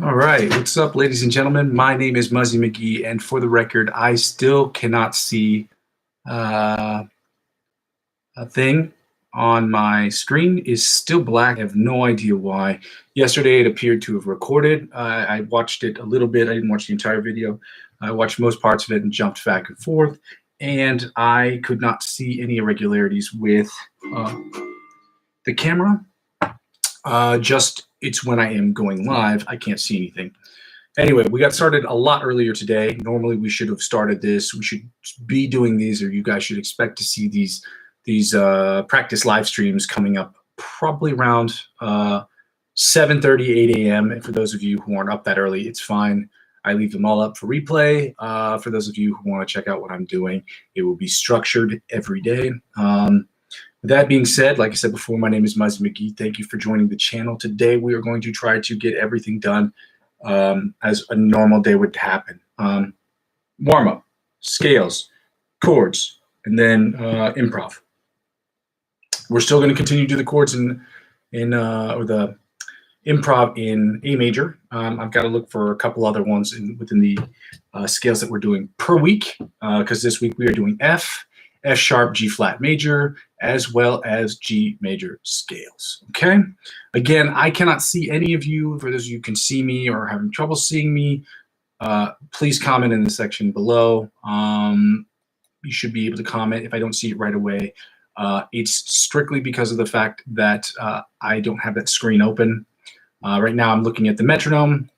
All right, what's up, ladies and gentlemen? My name is Muzzy McGee, and for the record, I still cannot see uh, a thing on my screen. Is still black. I have no idea why. Yesterday, it appeared to have recorded. I watched it a little bit. I didn't watch the entire video. I watched most parts of it and jumped back and forth, and I could not see any irregularities with the camera. Just it's when I am going live, I can't see anything. Anyway, we got started a lot earlier today. Normally, we should have started this. We should be doing these, or you guys should expect to see these practice live streams coming up probably around 7:30, 8 a.m. And for those of you who aren't up that early, it's fine. I leave them all up for replay. For those of you who want to check out what I'm doing, it will be structured every day. With that being said, like I said before, my name is Muzzy McGee. Thank you for joining the channel. Today, we are going to try to get everything done as a normal day would happen. Warm up, scales, chords, and then improv. We're still going to continue to do the chords or the improv in A major. I've got to look for a couple other ones within the scales that we're doing per week, because this week we are doing F sharp, G flat major, as well as G major scales. Okay. Again, I cannot see any of you. For those of you who can see me or are having trouble seeing me, please comment in the section below. You should be able to comment if I don't see it right away. It's strictly because of the fact that I don't have that screen open. Right now I'm looking at the metronome.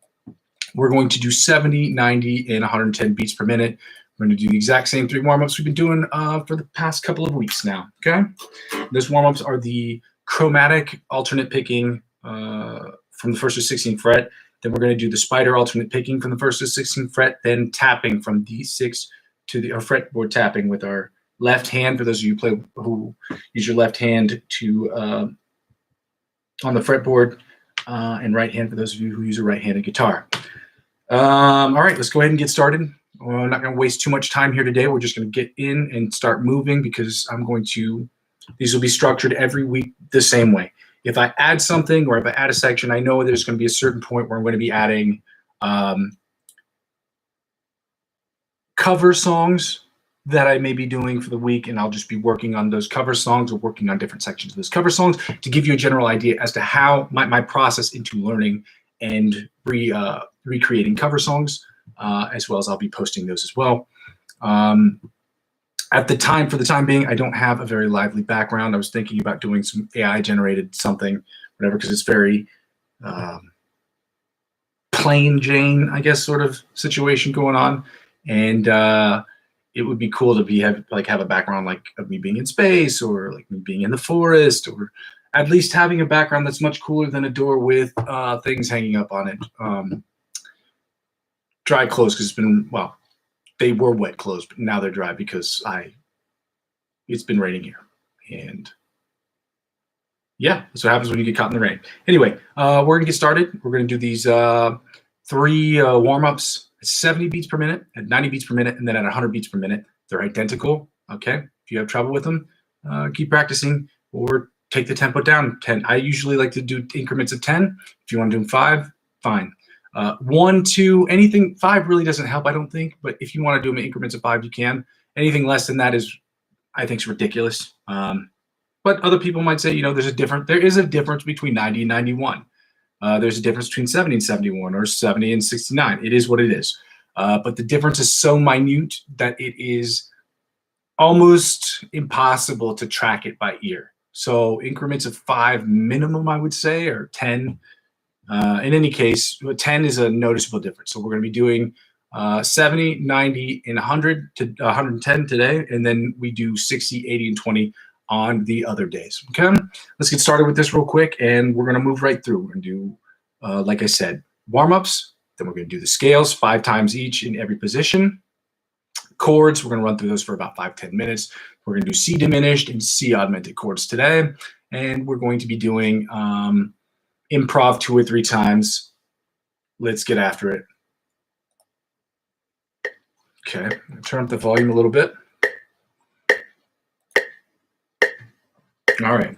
We're going to do 70, 90, and 110 beats per minute. We're going to do the exact same 3 warm-ups we've been doing for the past couple of weeks now, okay? Those warm-ups are the chromatic alternate picking from the 1st to 16th fret. Then we're going to do the spider alternate picking from the 1st to 16th fret, then tapping from D6 to the fretboard tapping with our left hand. For those of you who use your left hand to on the fretboard, and right hand for those of you who use a right-handed guitar. All right, let's go ahead and get started. We're not going to waste too much time here today. We're just going to get in and start moving because these will be structured every week the same way. If I add something or if I add a section, I know there's going to be a certain point where I'm going to be adding cover songs that I may be doing for the week, and I'll just be working on those cover songs or working on different sections of those cover songs to give you a general idea as to how my process into learning and recreating cover songs. As well as I'll be posting those as well. For the time being, I don't have a very lively background. I was thinking about doing some AI generated something, whatever, because it's very plain Jane, I guess, sort of situation going on. And it would be cool to have a background like of me being in space or like me being in the forest, or at least having a background that's much cooler than a door with things hanging up on it. Dry clothes, because they were wet clothes, but now they're dry because it's been raining here. And yeah, that's what happens when you get caught in the rain. Anyway, we're going to get started. We're going to do these 3 warm-ups at 70 beats per minute, at 90 beats per minute, and then at 100 beats per minute. They're identical, okay? If you have trouble with them, keep practicing or take the tempo down 10. I usually like to do increments of 10. If you want to do 5, fine. 1, 2, anything 5 really doesn't help, I don't think. But if you want to do them in increments of 5, you can. Anything less than that I think, is ridiculous. But other people might say, there is a difference between 90 and 91. There's a difference between 70 and 71, or 70 and 69. It is what it is. But the difference is so minute that it is almost impossible to track it by ear. So increments of 5 minimum, I would say, or 10. In any case, 10 is a noticeable difference. So we're going to be doing 70, 90, and 100 to 110 today, and then we do 60, 80, and 20 on the other days. Okay, let's get started with this real quick, and we're going to move right through. We're going to do, like I said, warm-ups. Then we're going to do the scales 5 times each in every position. Chords, we're going to run through those for about 5-10 minutes. We're going to do C diminished and C augmented chords today, and we're going to be doing improv 2 or 3 times. Let's get after it. Okay, turn up the volume a little bit. All right.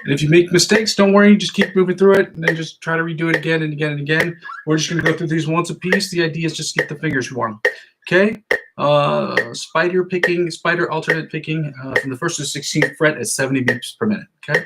And if you make mistakes, don't worry, just keep moving through it and then just try to redo it again and again and again. We're just going to go through these once a piece. The idea is just get the fingers warm. Okay? Spider alternate picking from the 1st to 16th fret at 70 beats per minute. Okay?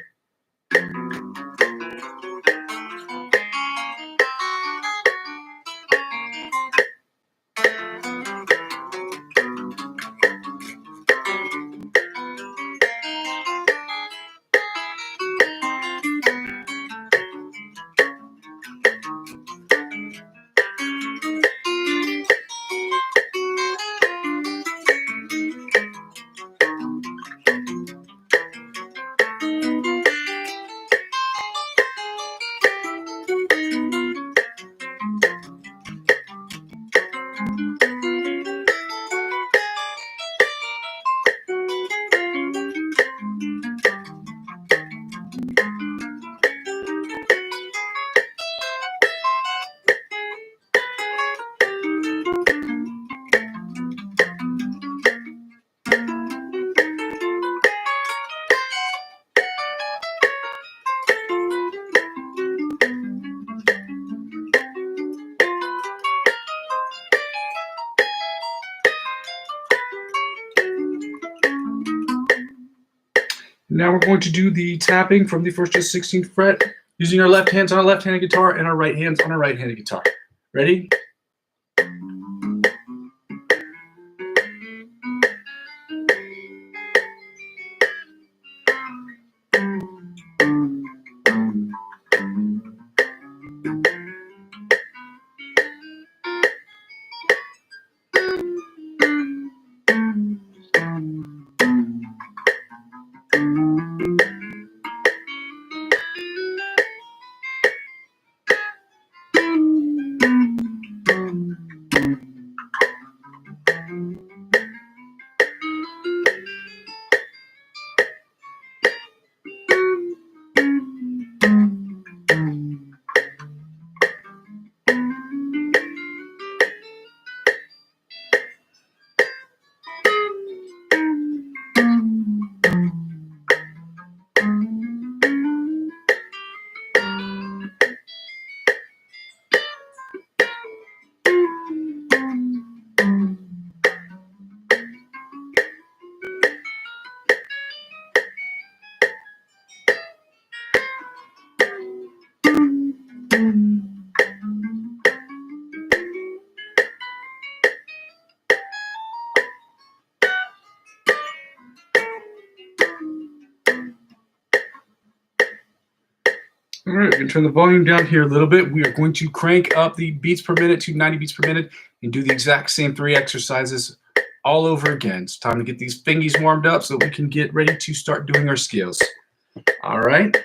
Now we're going to do the tapping from the 1st to 16th fret using our left hands on our left-handed guitar and our right hands on our right-handed guitar. Ready? All right, we're going to turn the volume down here a little bit. We are going to crank up the beats per minute to 90 beats per minute and do the exact same 3 exercises all over again. It's time to get these fingies warmed up so we can get ready to start doing our scales. All right.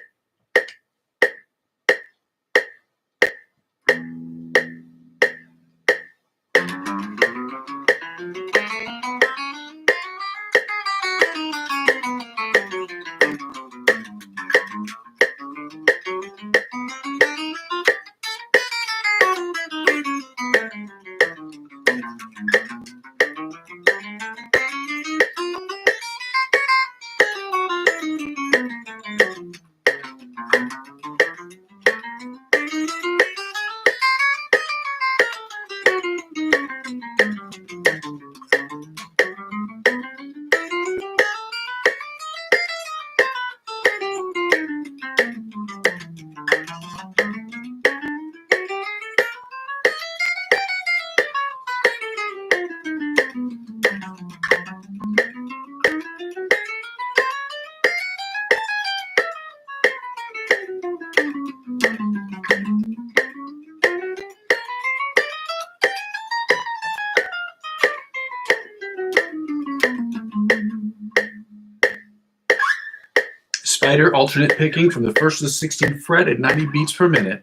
Spider alternate picking from the 1st to the 16th fret at 90 beats per minute.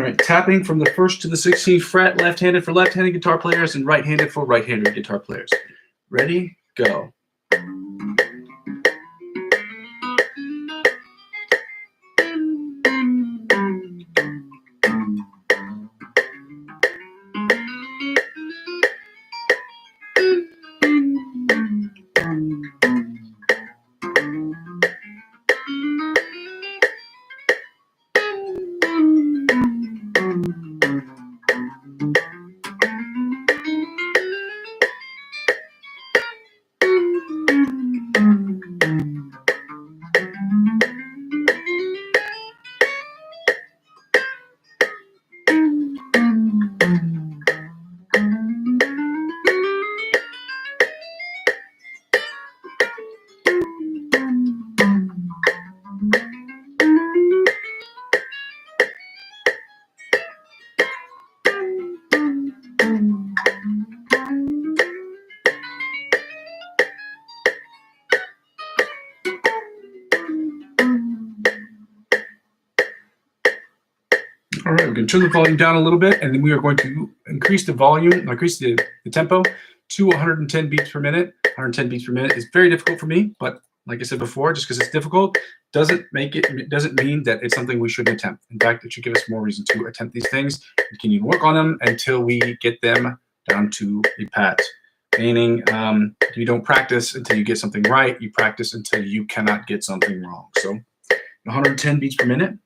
right, tapping from the 1st to the 16th fret, left-handed for left-handed guitar players and right-handed for right-handed guitar players. Ready, go. All right, we're going to turn the volume down a little bit, and then we are going to increase the volume, increase the tempo to 110 beats per minute. 110 beats per minute is very difficult for me, but like I said before, just because it's difficult doesn't mean that it's something we shouldn't attempt. In fact, it should give us more reason to attempt these things and continue to work on them until we get them down to a pat. Meaning, you don't practice until you get something right. You practice until you cannot get something wrong. So 110 beats per minute.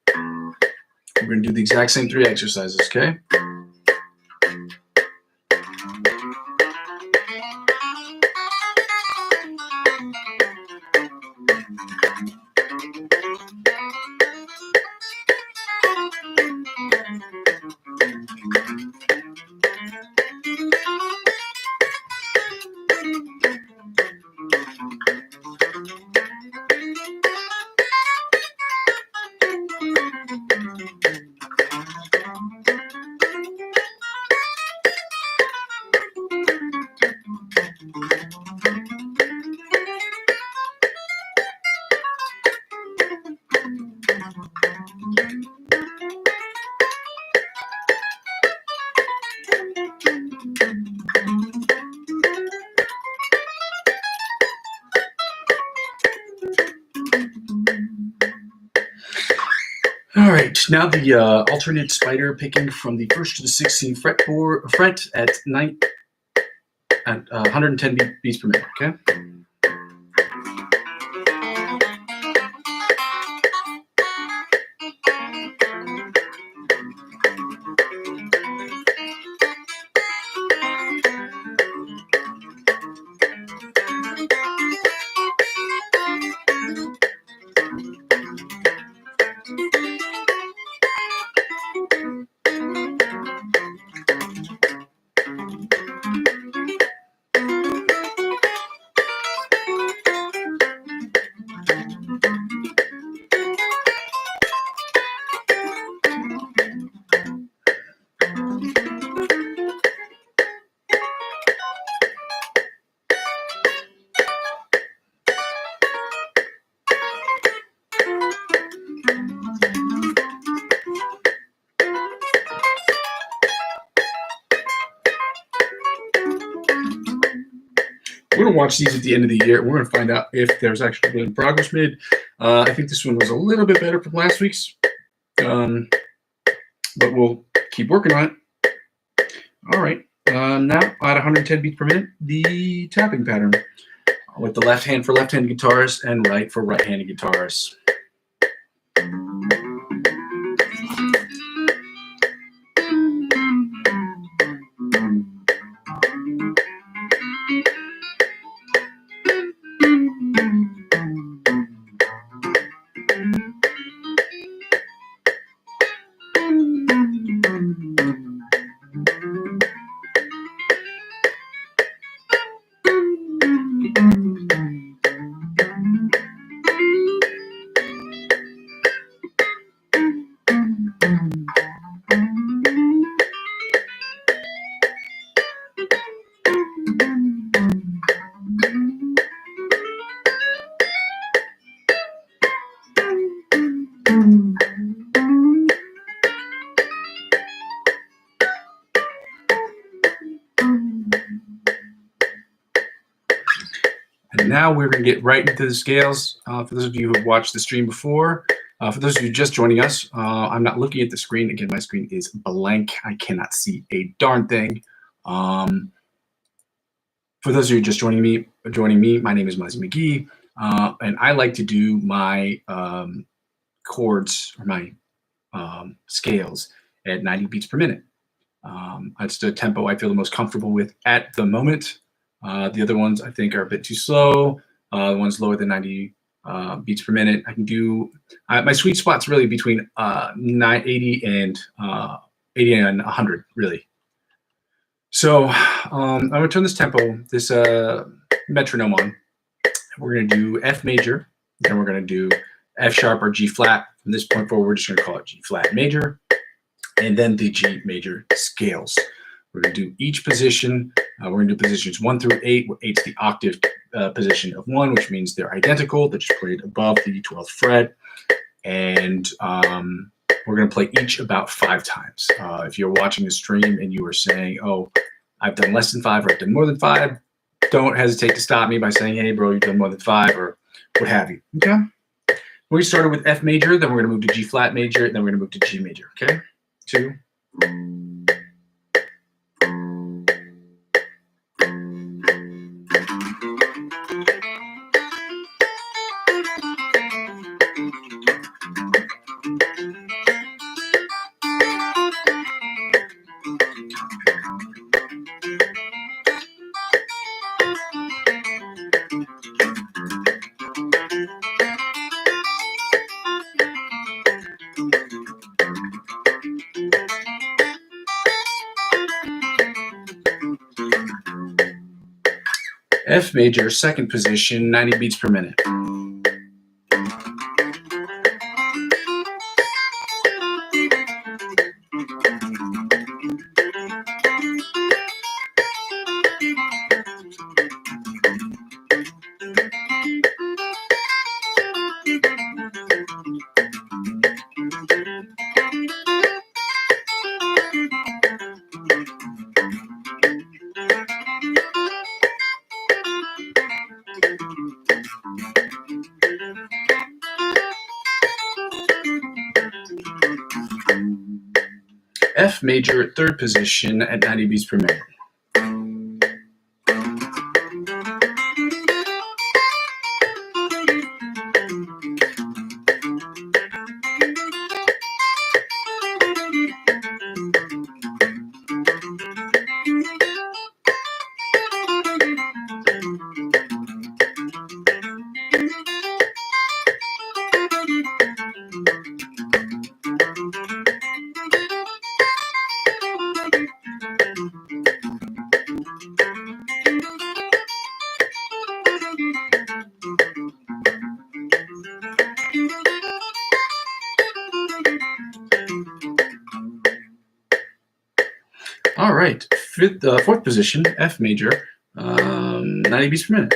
We're going to do the exact same 3 exercises, okay? All right, now the alternate spider picking from the 1st to the 16th fret at 110 beats per minute, okay? We're going to watch these at the end of the year. We're going to find out if there's actually been progress made. I think this one was a little bit better from last week's, but we'll keep working on it. All right. Now, at 110 beats per minute, the tapping pattern with the left hand for left-handed guitars and right for right-handed guitars. Now we're going to get right into the scales. For those of you who have watched the stream before, for those of you just joining us, I'm not looking at the screen. Again, my screen is blank. I cannot see a darn thing. For those of you just joining me, my name is Muzzy McGee, and I like to do my chords or my scales at 90 beats per minute. That's the tempo I feel the most comfortable with at the moment. The other ones I think are a bit too slow. The ones lower than 90 beats per minute, I can do. My sweet spot's really between 80 and 100, really. So I'm gonna turn this tempo, this metronome on. We're gonna do F major, then we're gonna do F sharp or G flat. From this point forward, we're just gonna call it G flat major, and then the G major scales. We're gonna do each position. We're gonna do positions 1 through 8, where 8's the octave position of 1, which means they're identical. They're just played above the 12th fret. And we're going to play each about 5 times. If you're watching the stream and you are saying, oh, I've done less than 5 or I've done more than 5, don't hesitate to stop me by saying, hey, bro, you've done more than 5 or what have you. Okay? We started with F major, then we're going to move to G flat major, then we're going to move to G major. Okay? 2. F major, second position, 90 beats per minute. F major, third position at 90 beats per minute. All right, fourth position, F major, 90 beats per minute.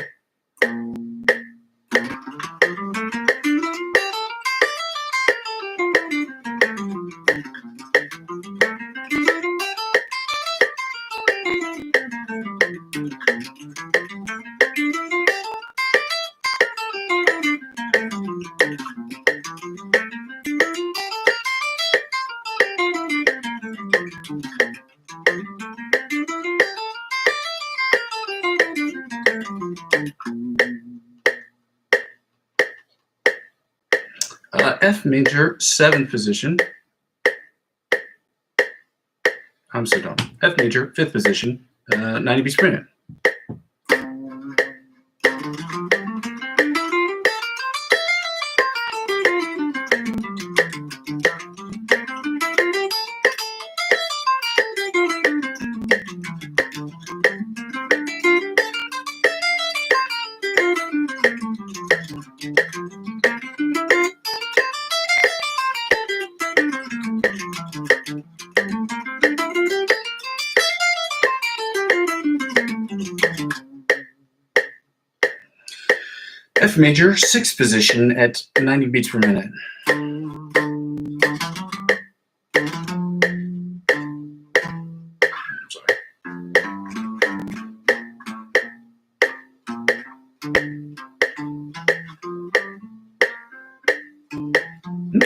F major, seventh position. I'm so dumb. F major, fifth position, 90 beats per minute. F major, sixth position at 90 beats per minute. I'm sorry.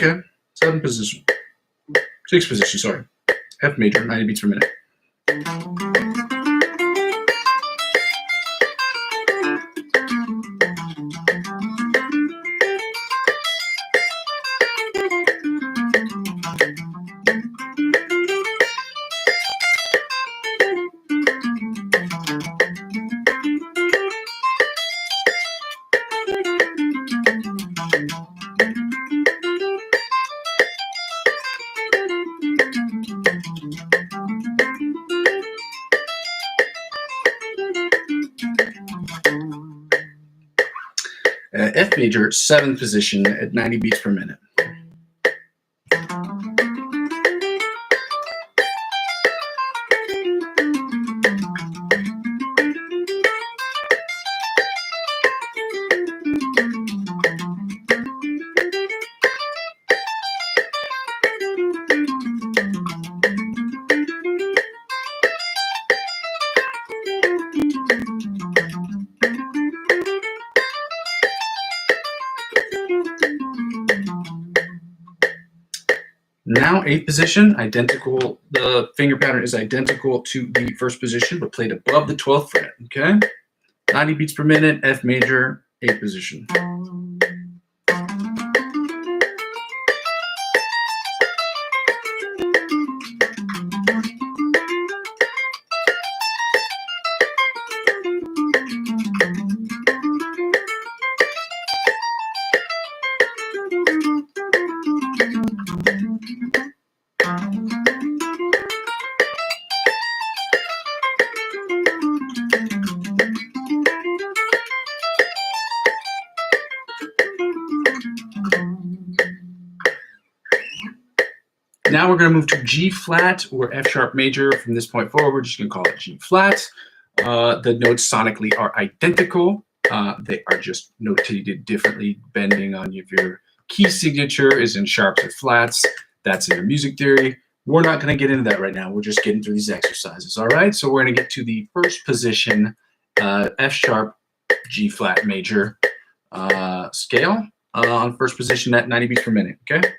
Okay, seventh position. Sixth position, sorry. F major, 90 beats per minute. F major, seventh position at 90 beats per minute. Now, eighth position, identical. The finger pattern is identical to the first position, but played above the 12th fret. Okay, 90 beats per minute, F major, eighth position. Now we're going to move to G flat or F sharp major. From this point forward, we're just going to call it G flat. The notes sonically are identical. They are just notated differently, depending on if your key signature is in sharps or flats. That's in your music theory. We're not going to get into that right now. We're just getting through these exercises. All right, so we're going to get to the first position, F sharp, G flat major scale on first position at 90 beats per minute. Okay.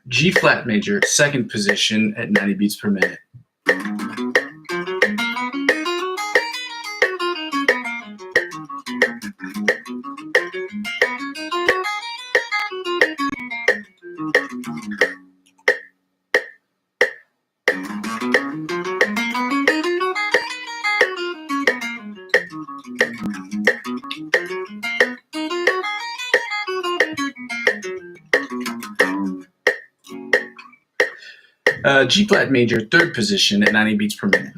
G flat major, second position at 90 beats per minute. G flat major, third position at 90 beats per minute.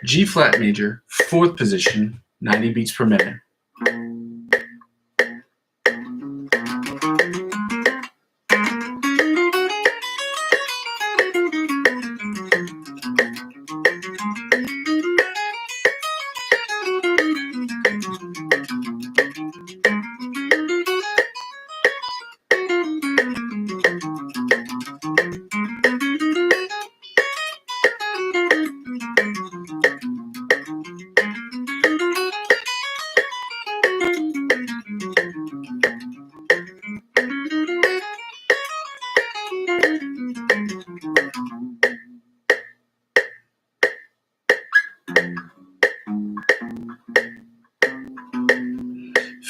G flat major, fourth position, 90 beats per minute.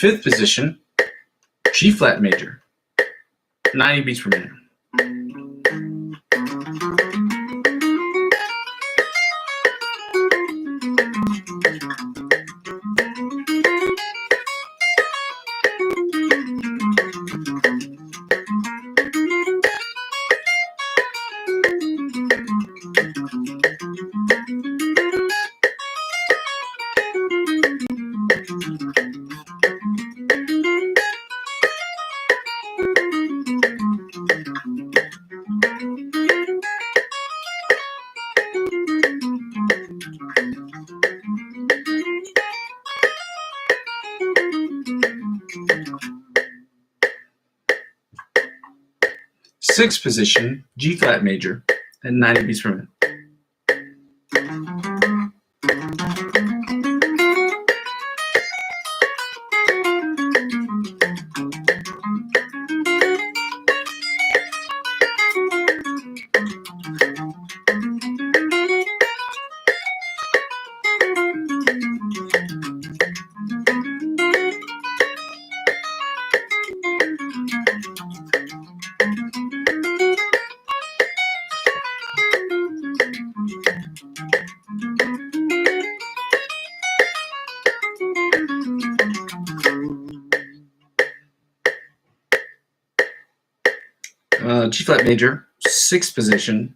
Fifth position, G flat major, 90 beats per minute. Sixth position, G flat major at 90 beats per minute. G flat major, sixth position,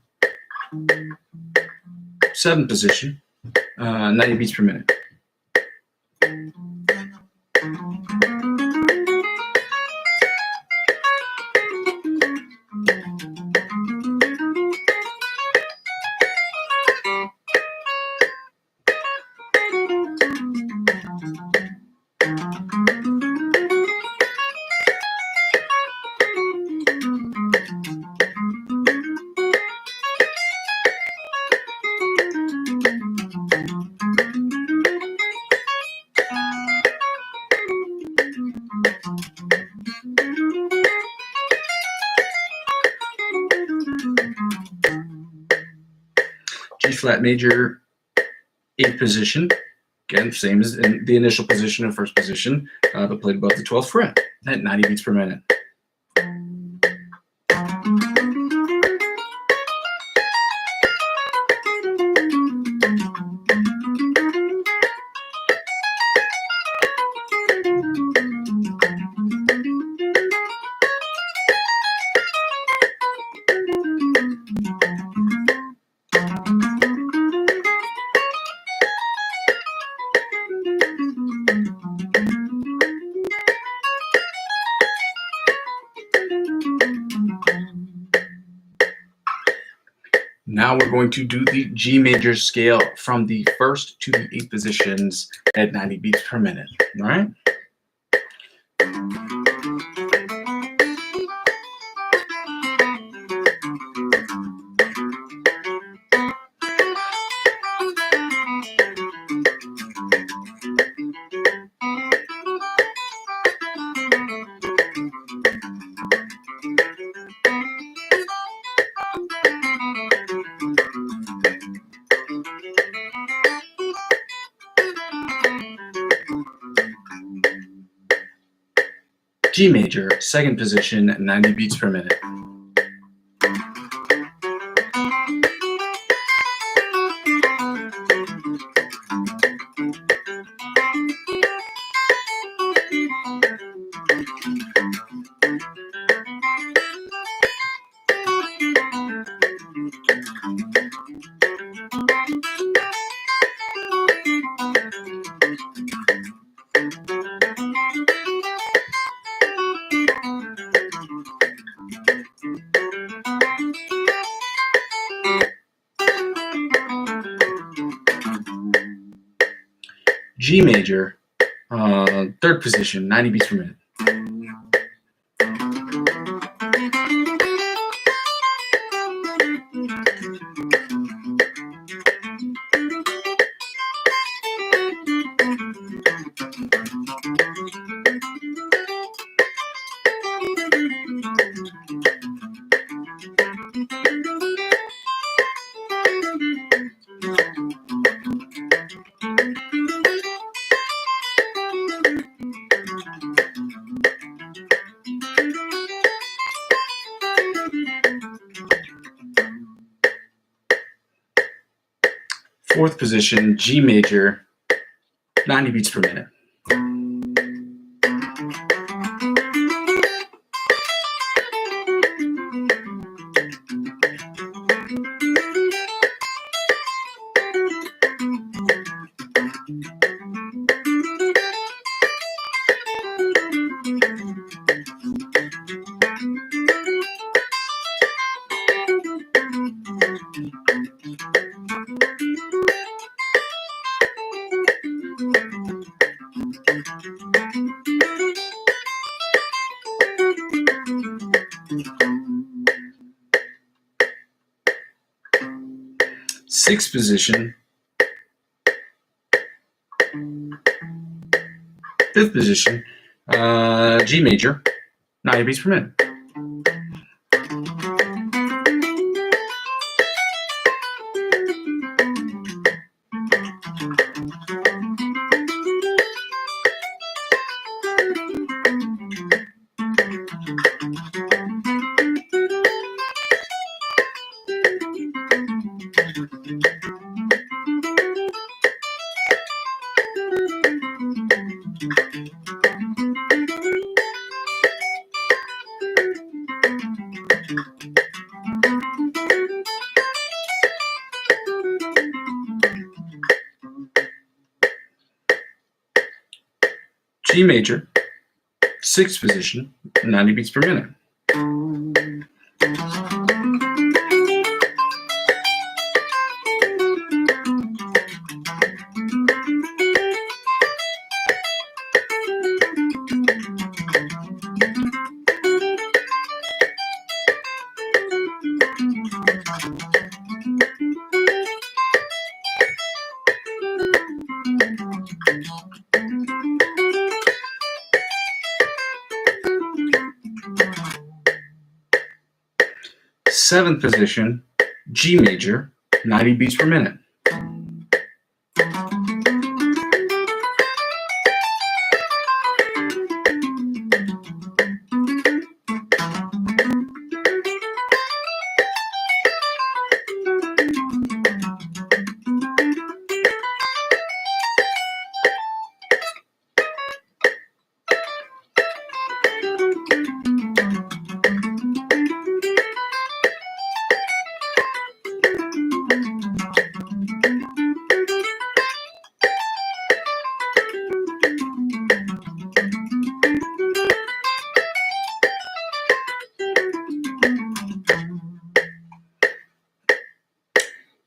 seventh position, 90 beats per minute. G flat major, eighth position, again, same as in the initial position and first position, but played above the 12th fret at 90 beats per minute. Now we're going to do the G major scale from the first to the eighth positions at 90 beats per minute. All right. G major, second position, 90 beats per minute. G major, third position, 90 beats per minute. Fourth position, G major, 90 beats per minute. Sixth position, fifth position, G major, 90 beats per minute. G major, sixth position, 90 beats per minute. Seventh position, G major, 90 beats per minute.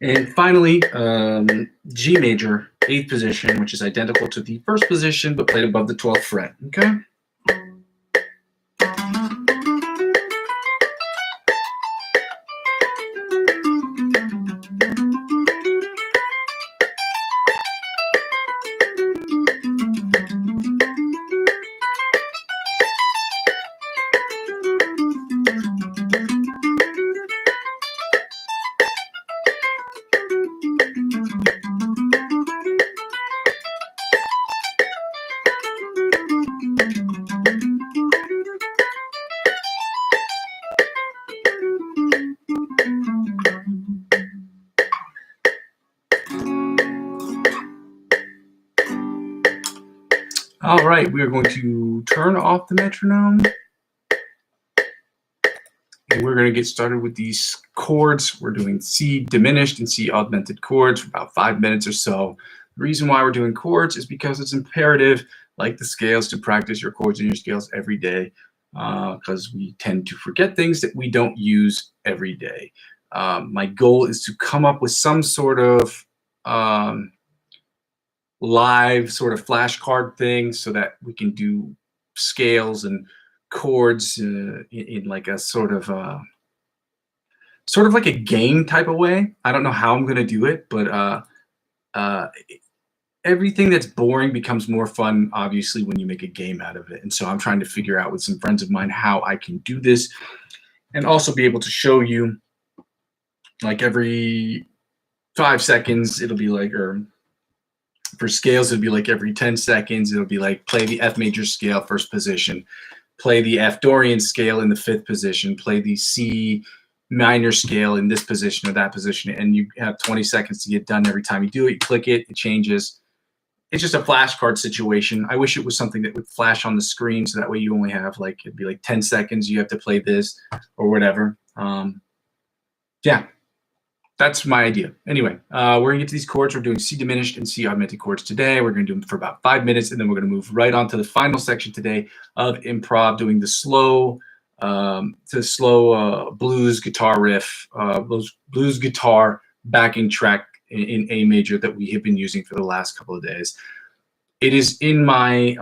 And finally, G major, eighth position, which is identical to the first position, but played above the 12th fret, okay? All right, we are going to turn off the metronome. And we're going to get started with these chords. We're doing C diminished and C augmented chords for about 5 minutes or so. The reason why we're doing chords is because it's imperative, like the scales, to practice your chords and your scales every day, because we tend to forget things that we don't use every day. My goal is to come up with some sort of live sort of flashcard thing so that we can do scales and chords in like a sort of like a game type of way. I don't know how I'm going to do it, but everything that's boring becomes more fun, obviously, when you make a game out of it. And so I'm trying to figure out with some friends of mine how I can do this and also be able to show you, like, every 5 seconds, it'll be like, or for scales, it'll be like every 10 seconds, it'll be like, play the F major scale, first position, play the F Dorian scale in the 5th position, play the C minor scale in this position or that position, and you have 20 seconds to get done every time you do it. You click it, it changes. It's just a flashcard situation. I wish it was something that would flash on the screen, so that way you only have like, it'd be like 10 seconds. You have to play this or whatever. Yeah, that's my idea. Anyway, we're gonna get to these chords. We're doing C diminished and C augmented chords today. We're gonna do them for about 5 minutes, and then we're gonna move right on to the final section today of improv, doing the slow, blues guitar riff, blues guitar backing track in A major that we have been using for the last couple of days. It is in my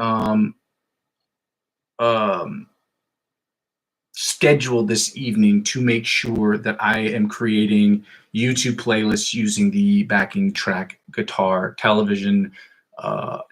schedule this evening to make sure that I am creating YouTube playlists using the backing track guitar television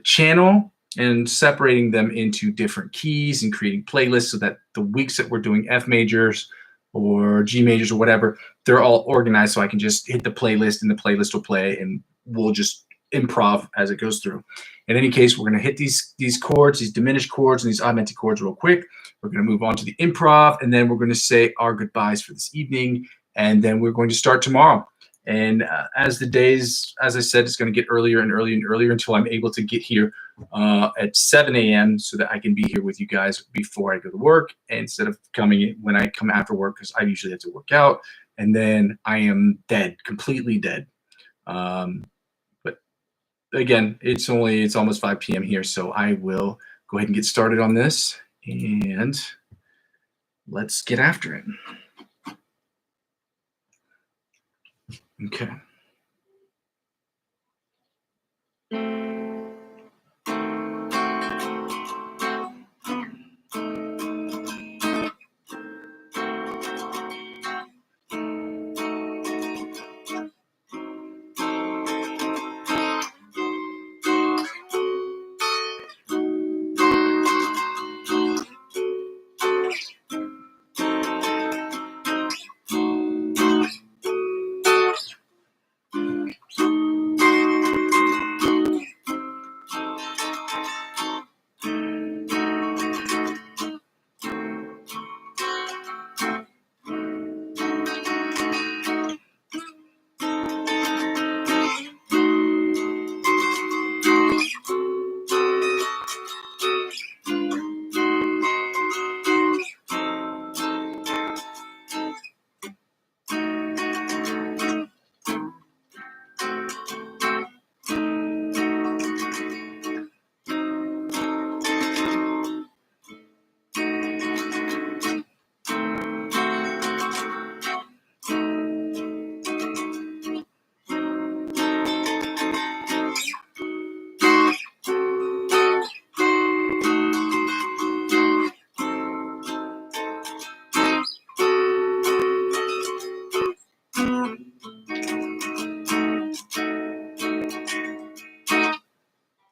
channel and separating them into different keys and creating playlists so that the weeks that we're doing F majors or G majors or whatever, they're all organized so I can just hit the playlist and the playlist will play and we'll just improv as it goes through. In any case, we're going to hit these chords, these diminished chords and these augmented chords real quick. We're going to move on to the improv, and then we're going to say our goodbyes for this evening, and then we're going to start tomorrow. And as the days, as I said, it's going to get earlier and earlier and earlier until I'm able to get here at 7 a.m. so that I can be here with you guys before I go to work, instead of coming in when I come after work, because I usually have to work out, and then I am dead, completely dead. But again, it's almost 5 p.m. here, so I will go ahead and get started on this, and let's get after it. Okay.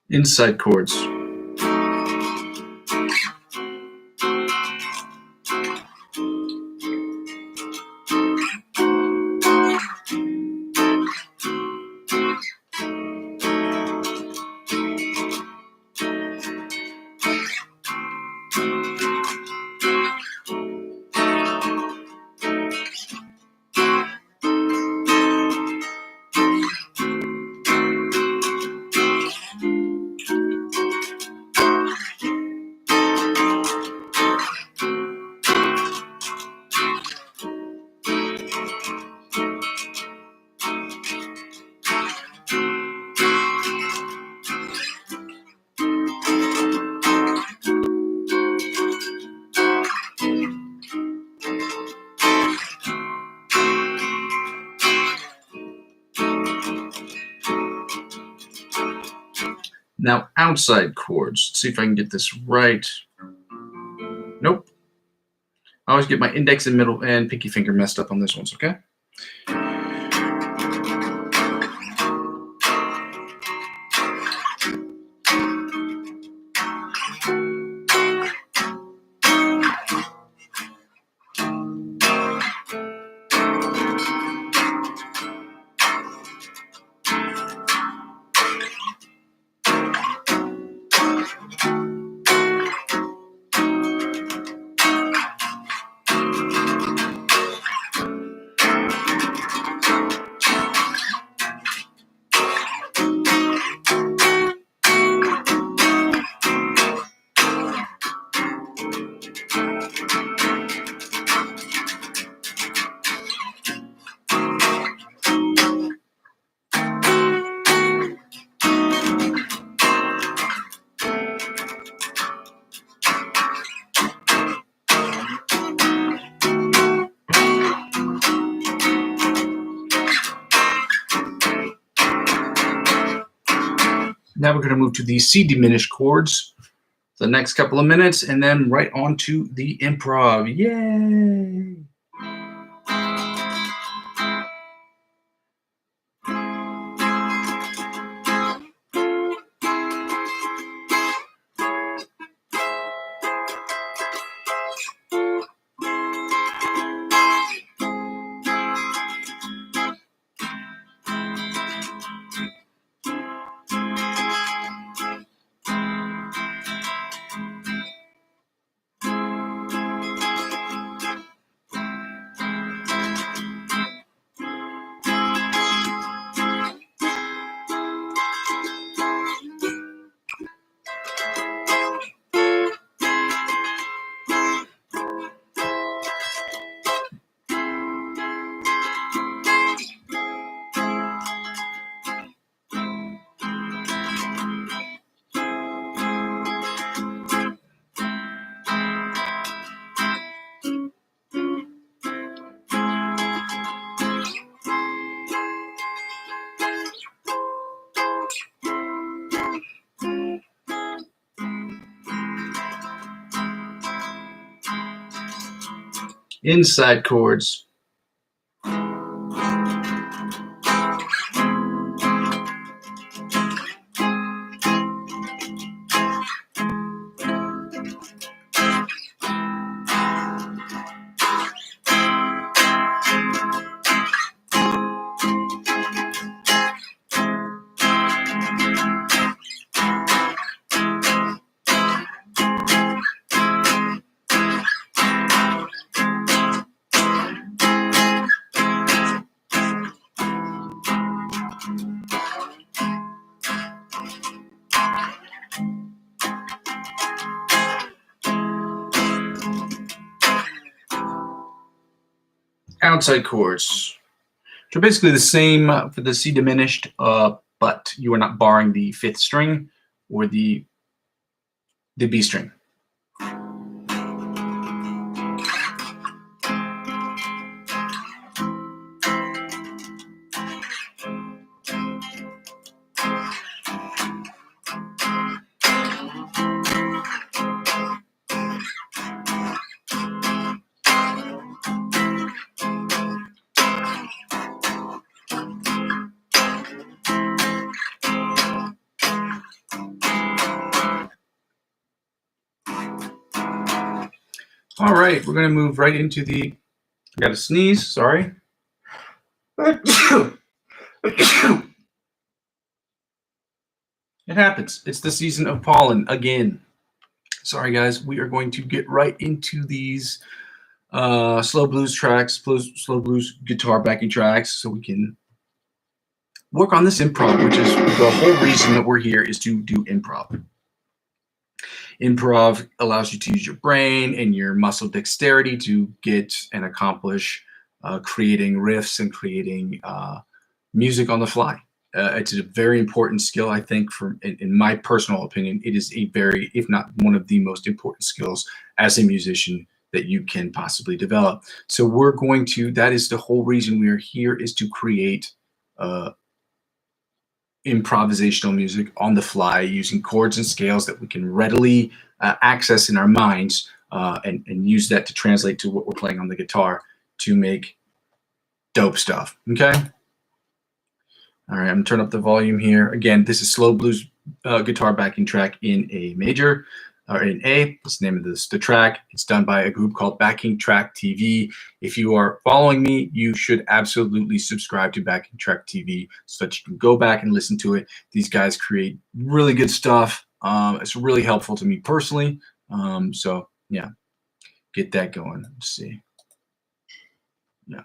Inside chords. Now, outside chords. Let's see if I can get this right. Nope. I always get my index and middle and pinky finger messed up on this one, okay? Now we're going to move to the C diminished chords the next couple of minutes, and then right on to the improv. Yay! Inside chords. Outside chords, which are basically the same for the C diminished, but you are not barring the fifth string or the B string. All right, we're going to move right into the, I got to sneeze, sorry. It happens. It's the season of pollen again. Sorry, guys. We are going to get right into these slow blues tracks, slow blues guitar backing tracks, so we can work on this improv, which is the whole reason that we're here, is to do improv. Improv allows you to use your brain and your muscle dexterity to get and accomplish creating riffs and creating music on the fly. It's a very important skill, I think, in my personal opinion. It is a very, if not one of the most important skills as a musician that you can possibly develop. So we're going to, that is the whole reason we are here, is to create improvisational music on the fly using chords and scales that we can readily access in our minds and use that to translate to what we're playing on the guitar to make dope stuff. Okay. All right, I'm gonna turn up the volume here. Again, this is slow blues guitar backing track in A major, or in A. That's the name of the track. It's done by a group called Backing Track TV. If you are following me, you should absolutely subscribe to Backing Track TV so that you can go back and listen to it. These guys create really good stuff. It's really helpful to me personally. So yeah, get that going. Let's see. Yeah.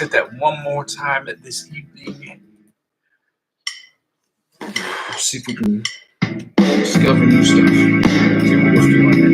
hit that one more time this evening. See if we can discover new stuff. See what we're feeling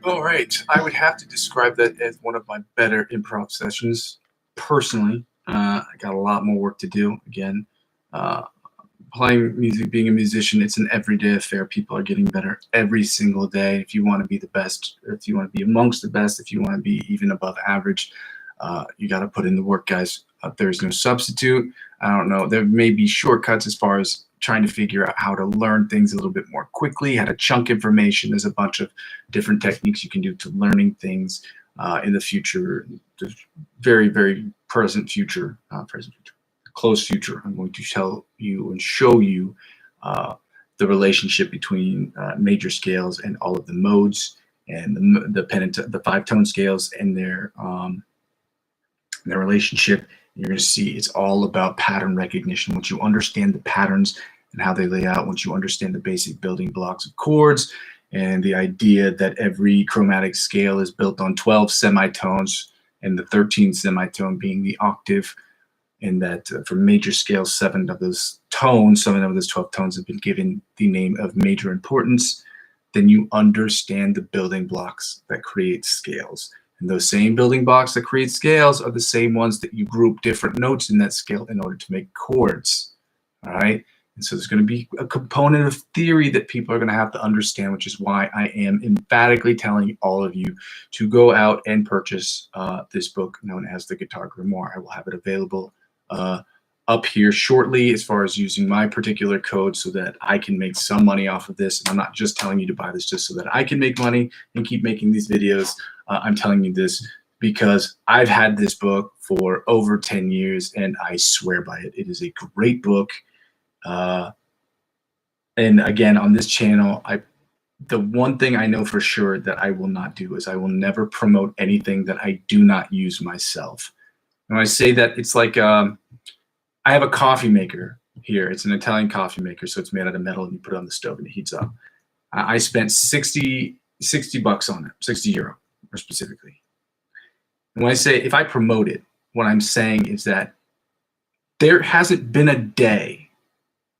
All right, I would have to describe that as one of my better improv sessions. Personally, I got a lot more work to do. Again, uh, playing music, being a musician, it's an everyday affair. People are getting better every single day. If you want to be the best, if you want to be amongst the best, if you want to be even above average, you got to put in the work, guys. There's no substitute. I don't know. There may be shortcuts as far as trying to figure out how to learn things a little bit more quickly, how to chunk information. There's a bunch of different techniques you can do to learning things in the future, the very, very present future, close future. I'm going to tell you and show you the relationship between major scales and all of the modes and the 5-tone scales and their relationship. You're going to see it's all about pattern recognition. Once you understand the patterns and how they lay out, once you understand the basic building blocks of chords and the idea that every chromatic scale is built on 12 semitones and the 13th semitone being the octave, and that for major scales, 7 of those 12 tones have been given the name of major importance, then you understand the building blocks that create scales. And those same building blocks that create scales are the same ones that you group different notes in that scale in order to make chords. All right. And so there's going to be a component of theory that people are going to have to understand, which is why I am emphatically telling all of you to go out and purchase this book known as The Guitar Grimoire. I will have it available up here shortly as far as using my particular code so that I can make some money off of this. And I'm not just telling you to buy this just so that I can make money and keep making these videos. I'm telling you this because I've had this book for over 10 years and I swear by it. It is a great book. And again, on this channel, the one thing I know for sure that I will not do is I will never promote anything that I do not use myself. And when I say that, it's like I have a coffee maker here. It's an Italian coffee maker, so it's made out of metal and you put it on the stove and it heats up. I spent 60 bucks on it, 60 euro more specifically. And when I say if I promote it, what I'm saying is that there hasn't been a day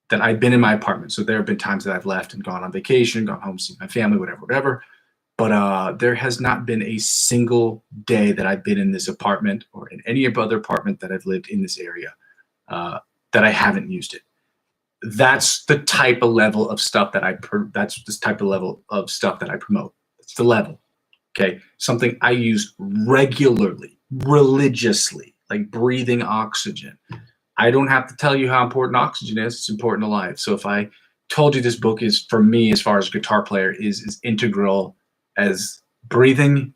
that I've been in my apartment. So there have been times that I've left and gone on vacation, gone home to see my family, whatever. But there has not been a single day that I've been in this apartment or in any other apartment that I've lived in this area that I haven't used it. That's the type of level of stuff that that's this type of level of stuff that I promote. It's the level. Okay. Something I use regularly, religiously, like breathing oxygen. I don't have to tell you how important oxygen is. It's important to life. So if I told you this book is, for me, as far as a guitar player, is integral as breathing,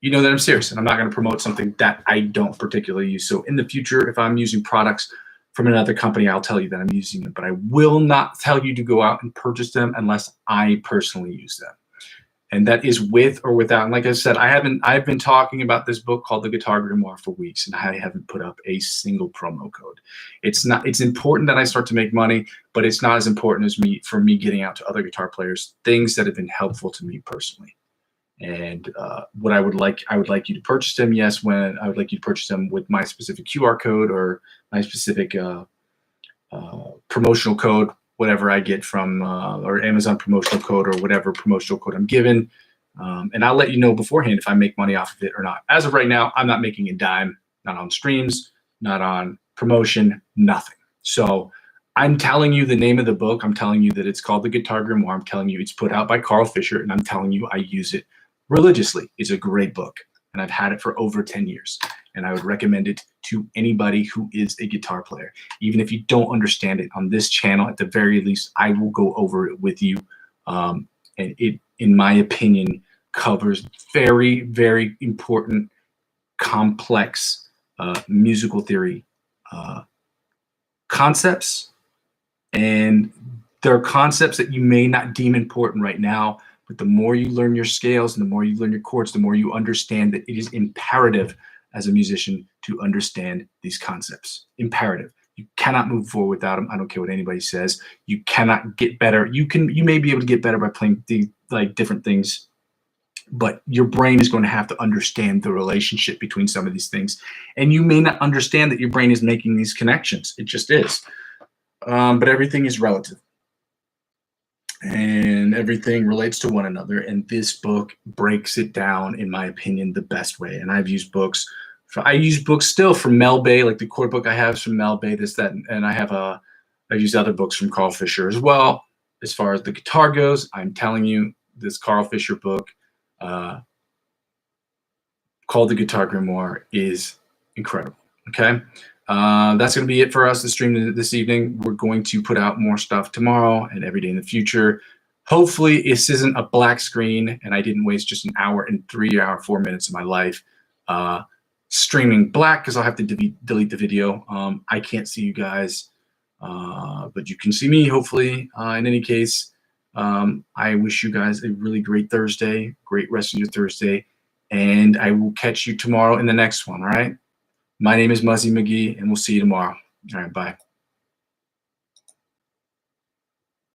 you know that I'm serious. And I'm not going to promote something that I don't particularly use. So in the future, if I'm using products from another company, I'll tell you that I'm using them. But I will not tell you to go out and purchase them unless I personally use them. And that is with or without. And like I said, I've been talking about this book called The Guitar Grimoire for weeks, and I haven't put up a single promo code. It's important that I start to make money, but it's not as important as for me getting out to other guitar players, things that have been helpful to me personally. And what I would like you to purchase them. Yes, when I would like you to purchase them with my specific QR code or my specific promotional code, whatever I get from or Amazon promotional code or whatever promotional code I'm given. And I'll let you know beforehand if I make money off of it or not. As of right now, I'm not making a dime, not on streams, not on promotion, nothing. So I'm telling you the name of the book. I'm telling you that it's called The Guitar Grimoire. I'm telling you it's put out by Carl Fisher, and I'm telling you I use it religiously. It's a great book, and I've had it for over 10 years. And I would recommend it to anybody who is a guitar player. Even if you don't understand it on this channel, at the very least, I will go over it with you. And it, in my opinion, covers very, very important, complex musical theory concepts. And there are concepts that you may not deem important right now, but the more you learn your scales and the more you learn your chords, the more you understand that it is imperative as a musician to understand these concepts. Imperative. You cannot move forward without them. I don't care what anybody says. You cannot get better. You may be able to get better by playing different things, but your brain is going to have to understand the relationship between some of these things. And you may not understand that your brain is making these connections. It just is. But everything is relative. and everything relates to one another. And this book breaks it down, in my opinion, the best way. And I've used books. I use books still from Mel Bay, like the core book I have is from Mel Bay. This, that, and I've used other books from Carl Fisher as well. As far as the guitar goes, I'm telling you, this Carl Fisher book, called The Guitar Grimoire, is incredible. Okay. That's going to be it for us to stream this evening. We're going to put out more stuff tomorrow and every day in the future. Hopefully this isn't a black screen and I didn't waste just an hour and 4 minutes of my life streaming black, because I'll have to delete the video. I can't see you guys, but you can see me, hopefully. In any case, I wish you guys a really great Thursday, great rest of your Thursday, and I will catch you tomorrow in the next one, all right? My name is Muzzy McGee, and we'll see you tomorrow. All right, bye.